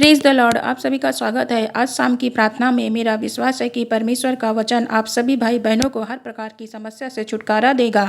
Praise the Lord. आप सभी का स्वागत है। आज शाम की प्रार्थना में मेरा विश्वास है कि परमेश्वर का वचन आप सभी भाई बहनों को हर प्रकार की समस्या से छुटकारा देगा।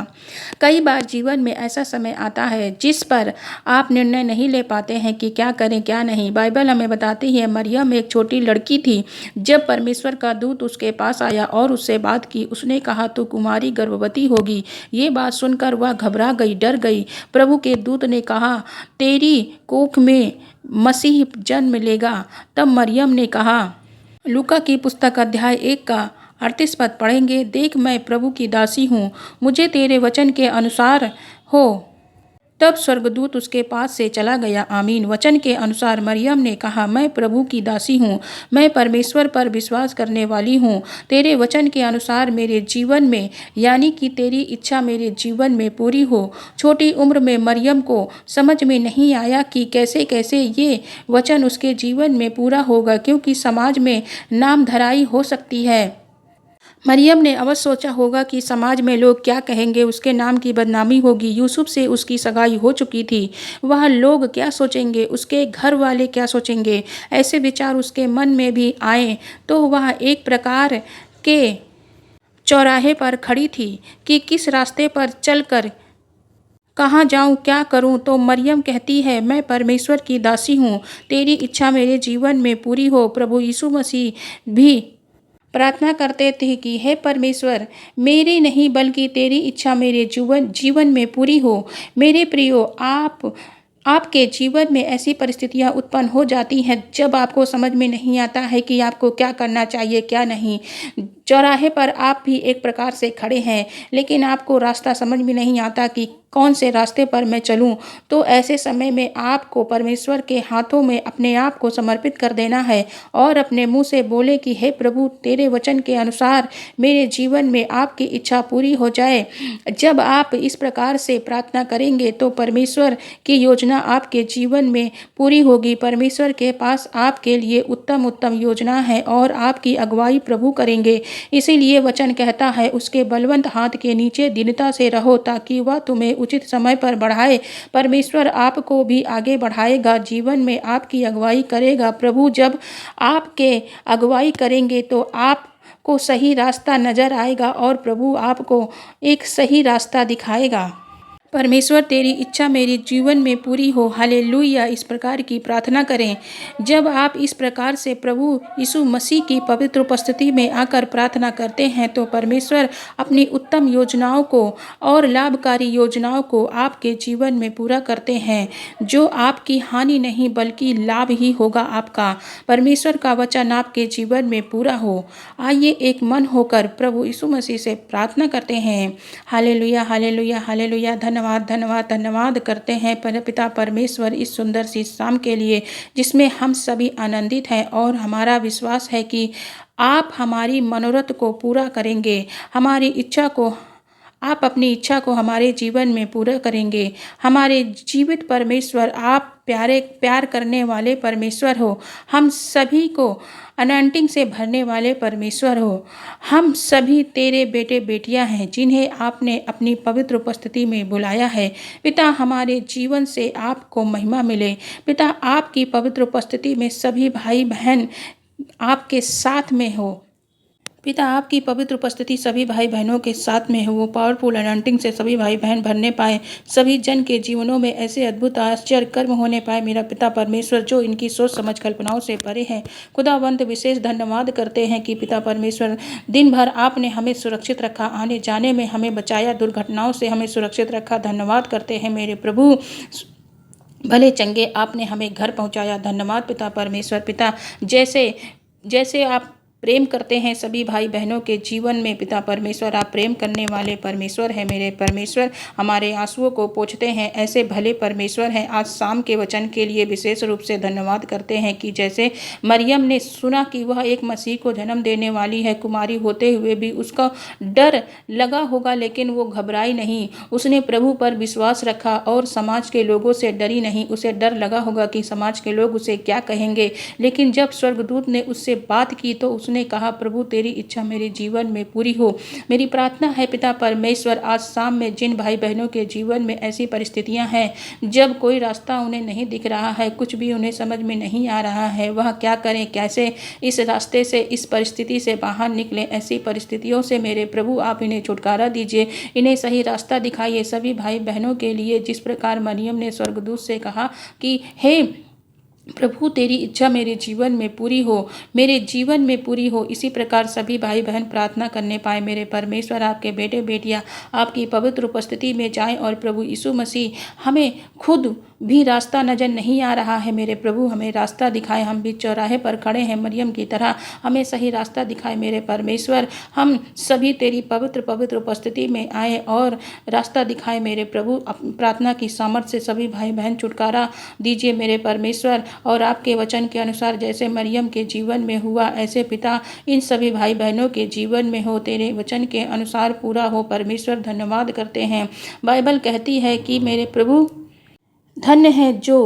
कई बार जीवन में ऐसा समय आता है जिस पर आप निर्णय नहीं ले पाते हैं कि क्या करें क्या नहीं। बाइबल हमें बताती है मरियम एक छोटी लड़की थी। जब परमेश्वर का दूत उसके पास आया और उससे बात की, उसने कहा तू कुमारी गर्भवती होगी। ये बात सुनकर वह घबरा गई, डर गई। प्रभु के दूत ने कहा तेरी कोख में मसीह जन्म लेगा। तब मरियम ने कहा, लूका की पुस्तक अध्याय 1 का 38 पद पढ़ेंगे। देख मैं प्रभु की दासी हूँ, मुझे तेरे वचन के अनुसार हो। तब स्वर्गदूत उसके पास से चला गया। आमीन। वचन के अनुसार मरियम ने कहा, मैं प्रभु की दासी हूँ, मैं परमेश्वर पर विश्वास करने वाली हूँ। तेरे वचन के अनुसार मेरे जीवन में, यानी कि तेरी इच्छा मेरे जीवन में पूरी हो। छोटी उम्र में मरियम को समझ में नहीं आया कि कैसे कैसे ये वचन उसके जीवन में पूरा होगा, क्योंकि समाज में नामधराई हो सकती है। मरियम ने अवश्य सोचा होगा कि समाज में लोग क्या कहेंगे, उसके नाम की बदनामी होगी। यूसुफ से उसकी सगाई हो चुकी थी, वह लोग क्या सोचेंगे, उसके घर वाले क्या सोचेंगे। ऐसे विचार उसके मन में भी आए तो वह एक प्रकार के चौराहे पर खड़ी थी कि किस रास्ते पर चलकर कहाँ जाऊँ, क्या करूँ। तो मरियम कहती है, मैं परमेश्वर की दासी हूँ, तेरी इच्छा मेरे जीवन में पूरी हो। प्रभु यीशु मसीह भी प्रार्थना करते थे कि हे परमेश्वर, मेरी नहीं बल्कि तेरी इच्छा मेरे जीवन में पूरी हो। मेरे प्रियो, आपके जीवन में ऐसी परिस्थितियां उत्पन्न हो जाती हैं जब आपको समझ में नहीं आता है कि आपको क्या करना चाहिए क्या नहीं। चौराहे पर आप भी एक प्रकार से खड़े हैं, लेकिन आपको रास्ता समझ में नहीं आता कि कौन से रास्ते पर मैं चलूं। तो ऐसे समय में आपको परमेश्वर के हाथों में अपने आप को समर्पित कर देना है और अपने मुंह से बोले कि हे प्रभु, तेरे वचन के अनुसार मेरे जीवन में आपकी इच्छा पूरी हो जाए। जब आप इस प्रकार से प्रार्थना करेंगे तो परमेश्वर की योजना आपके जीवन में पूरी होगी। परमेश्वर के पास आपके लिए उत्तम उत्तम योजना है और आपकी अगुवाई प्रभु करेंगे। इसीलिए वचन कहता है, उसके बलवंत हाथ के नीचे दीनता से रहो ताकि वह तुम्हें उचित समय पर बढ़ाए। परमेश्वर आपको भी आगे बढ़ाएगा, जीवन में आपकी अगुवाई करेगा। प्रभु जब आपके अगुवाई करेंगे तो आपको सही रास्ता नजर आएगा और प्रभु आपको एक सही रास्ता दिखाएगा। परमेश्वर तेरी इच्छा मेरे जीवन में पूरी हो। हालेलुया। इस प्रकार की प्रार्थना करें। जब आप इस प्रकार से प्रभु यीशु मसीह की पवित्र उपस्थिति में आकर प्रार्थना करते हैं तो परमेश्वर अपनी उत्तम योजनाओं को और लाभकारी योजनाओं को आपके जीवन में पूरा करते हैं, जो आपकी हानि नहीं बल्कि लाभ ही होगा आपका। परमेश्वर का वचन आपके जीवन में पूरा हो। आइए एक मन होकर प्रभु यीशु मसीह से प्रार्थना करते हैं। Hallelujah hallelujah hallelujah. धन्यवाद धन्यवाद धन्यवाद करते हैं पिता परमेश्वर इस सुंदर सी शाम के लिए जिसमें हम सभी आनंदित हैं और हमारा विश्वास है कि आप हमारी मनोरथ को पूरा करेंगे। हमारी इच्छा को आप अपनी इच्छा को हमारे जीवन में पूरा करेंगे। हमारे जीवित परमेश्वर, आप प्यार करने वाले परमेश्वर हो। हम सभी को अनंटिंग से भरने वाले परमेश्वर हो। हम सभी तेरे बेटे बेटियां हैं जिन्हें आपने अपनी पवित्र उपस्थिति में बुलाया है। पिता, हमारे जीवन से आपको महिमा मिले। पिता, आपकी पवित्र उपस्थिति में सभी भाई बहन आपके साथ में हो। पिता, आपकी पवित्र उपस्थिति सभी भाई बहनों के साथ में हो। वो पावरफुल अनॉइंटिंग से सभी भाई बहन भरने पाए, सभी जन के जीवनों में ऐसे अद्भुत आश्चर्य कर्म होने पाए मेरा पिता परमेश्वर, जो इनकी सोच समझ कल्पनाओं से परे हैं। खुदावंत विशेष धन्यवाद करते हैं कि पिता परमेश्वर, दिन भर आपने हमें सुरक्षित रखा, आने जाने में हमें बचाया, दुर्घटनाओं से हमें सुरक्षित रखा। धन्यवाद करते हैं मेरे प्रभु, भले चंगे आपने हमें घर पहुँचाया। धन्यवाद पिता परमेश्वर। पिता, जैसे आप प्रेम करते हैं सभी भाई बहनों के जीवन में पिता परमेश्वर, आप प्रेम करने वाले परमेश्वर हैं मेरे परमेश्वर। हमारे आंसुओं को पोंछते हैं, ऐसे भले परमेश्वर हैं। आज शाम के वचन के लिए विशेष रूप से धन्यवाद करते हैं कि जैसे मरियम ने सुना कि वह एक मसीह को जन्म देने वाली है, कुमारी होते हुए भी उसका डर लगा होगा, लेकिन वो घबराई नहीं। उसने प्रभु पर विश्वास रखा और समाज के लोगों से डरी नहीं। उसे डर लगा होगा कि समाज के लोग उसे क्या कहेंगे, लेकिन जब स्वर्गदूत ने उससे बात की तो उसने कहा, प्रभु तेरी इच्छा मेरे जीवन में पूरी हो। मेरी प्रार्थना है पिता परमेश्वर, आज शाम में जिन भाई बहनों के जीवन में ऐसी परिस्थितियां हैं जब कोई रास्ता उन्हें नहीं दिख रहा है, कुछ भी उन्हें समझ में नहीं आ रहा है, वह क्या करें, कैसे इस रास्ते से, इस परिस्थिति से बाहर निकले, ऐसी परिस्थितियों से मेरे प्रभु आप इन्हें छुटकारा दीजिए, इन्हें सही रास्ता दिखाइए। सभी भाई बहनों के लिए जिस प्रकार मरियम ने स्वर्गदूत से कहा कि हे प्रभु तेरी इच्छा मेरे जीवन में पूरी हो, मेरे जीवन में पूरी हो, इसी प्रकार सभी भाई बहन प्रार्थना करने पाए। मेरे परमेश्वर आपके बेटे बेटियां आपकी पवित्र उपस्थिति में जाएं और प्रभु यीशु मसीह, हमें खुद भी रास्ता नजर नहीं आ रहा है, मेरे प्रभु हमें रास्ता दिखाए। हम भी चौराहे पर खड़े हैं मरियम की तरह, हमें सही रास्ता दिखाए मेरे परमेश्वर। हम सभी तेरी पवित्र पवित्र उपस्थिति में आए और रास्ता दिखाए मेरे प्रभु। प्रार्थना की सामर्थ्य से सभी भाई बहन छुटकारा दीजिए मेरे परमेश्वर, और आपके वचन के अनुसार जैसे मरियम के जीवन में हुआ, ऐसे पिता इन सभी भाई बहनों के जीवन में हो, तेरे वचन के अनुसार पूरा हो। परमेश्वर धन्यवाद करते हैं। बाइबल कहती है कि मेरे प्रभु धन्य है जो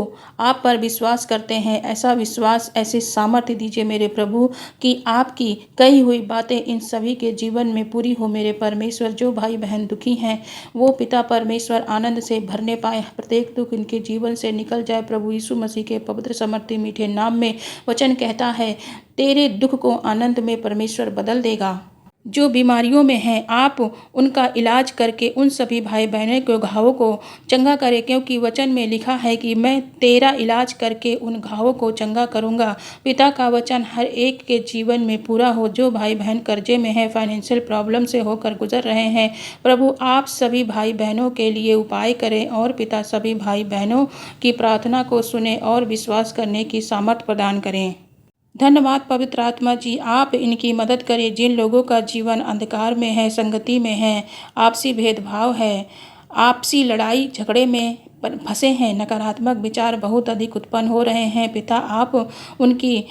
आप पर विश्वास करते हैं। ऐसा विश्वास, ऐसी सामर्थ्य दीजिए मेरे प्रभु कि आपकी कही हुई बातें इन सभी के जीवन में पूरी हो मेरे परमेश्वर। जो भाई बहन दुखी हैं वो पिता परमेश्वर आनंद से भरने पाए, प्रत्येक दुख इनके जीवन से निकल जाए प्रभु यीशु मसीह के पवित्र समर्थी मीठे नाम में। वचन कहता है तेरे दुख को आनंद में परमेश्वर बदल देगा। जो बीमारियों में हैं आप उनका इलाज करके उन सभी भाई बहनों के घावों को चंगा करें, क्योंकि वचन में लिखा है कि मैं तेरा इलाज करके उन घावों को चंगा करूंगा। पिता का वचन हर एक के जीवन में पूरा हो। जो भाई बहन कर्जे में हैं, फाइनेंशियल प्रॉब्लम से होकर गुजर रहे हैं, प्रभु आप सभी भाई बहनों के लिए उपाय करें और पिता सभी भाई बहनों की प्रार्थना को सुने और विश्वास करने की सामर्थ्य प्रदान करें। धन्यवाद पवित्र आत्मा जी, आप इनकी मदद करें जिन लोगों का जीवन अंधकार में है, संगति में है, आपसी भेदभाव है, आपसी लड़ाई झगड़े में फंसे हैं, नकारात्मक विचार बहुत अधिक उत्पन्न हो रहे हैं। पिता आप उनकी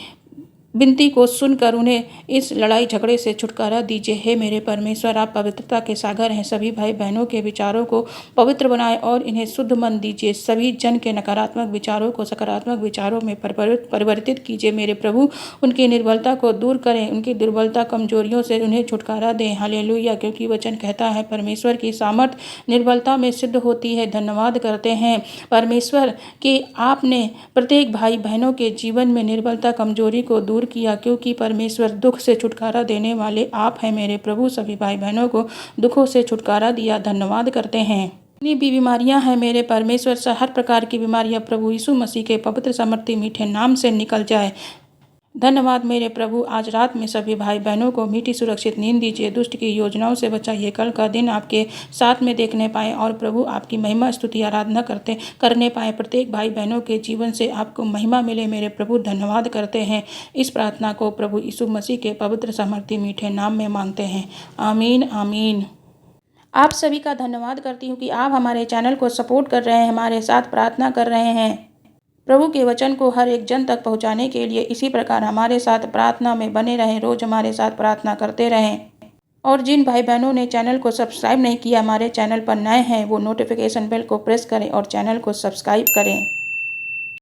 विनती को सुनकर उन्हें इस लड़ाई झगड़े से छुटकारा दीजिए। हे मेरे परमेश्वर आप पवित्रता के सागर हैं, सभी भाई बहनों के विचारों को पवित्र बनाए और इन्हें शुद्ध मन दीजिए। सभी जन के नकारात्मक विचारों को सकारात्मक विचारों में परिवर्तित कीजिए मेरे प्रभु। उनकी निर्बलता को दूर करें, उनकी दुर्बलता कमजोरियों से उन्हें छुटकारा दें। हालेलुया, क्योंकि वचन कहता है परमेश्वर की सामर्थ निर्बलता में सिद्ध होती है। धन्यवाद करते हैं परमेश्वर कि आपने प्रत्येक भाई बहनों के जीवन में निर्बलता कमजोरी को दूर किया, क्योंकि परमेश्वर दुख से छुटकारा देने वाले आप हैं मेरे प्रभु। सभी भाई बहनों को दुखों से छुटकारा दिया, धन्यवाद करते हैं। जितनी भी बीमारियां हैं मेरे परमेश्वर से, हर प्रकार की बीमारियां प्रभु यीशु मसीह के पवित्र समर्थी मीठे नाम से निकल जाए। धन्यवाद मेरे प्रभु, आज रात में सभी भाई बहनों को मीठी सुरक्षित नींद दीजिए, दुष्ट की योजनाओं से बचाइए, कल का दिन आपके साथ में देखने पाए और प्रभु आपकी महिमा स्तुति आराधना करने पाए। प्रत्येक भाई बहनों के जीवन से आपको महिमा मिले मेरे प्रभु। धन्यवाद करते हैं। इस प्रार्थना को प्रभु यीशु मसीह के पवित्र समर्थी मीठे नाम में मांगते हैं, आमीन आमीन। आप सभी का धन्यवाद करती हूँ कि आप हमारे चैनल को सपोर्ट कर रहे हैं, हमारे साथ प्रार्थना कर रहे हैं। प्रभु के वचन को हर एक जन तक पहुंचाने के लिए इसी प्रकार हमारे साथ प्रार्थना में बने रहें, रोज हमारे साथ प्रार्थना करते रहें। और जिन भाई बहनों ने चैनल को सब्सक्राइब नहीं किया, हमारे चैनल पर नए हैं, वो नोटिफिकेशन बेल को प्रेस करें और चैनल को सब्सक्राइब करें।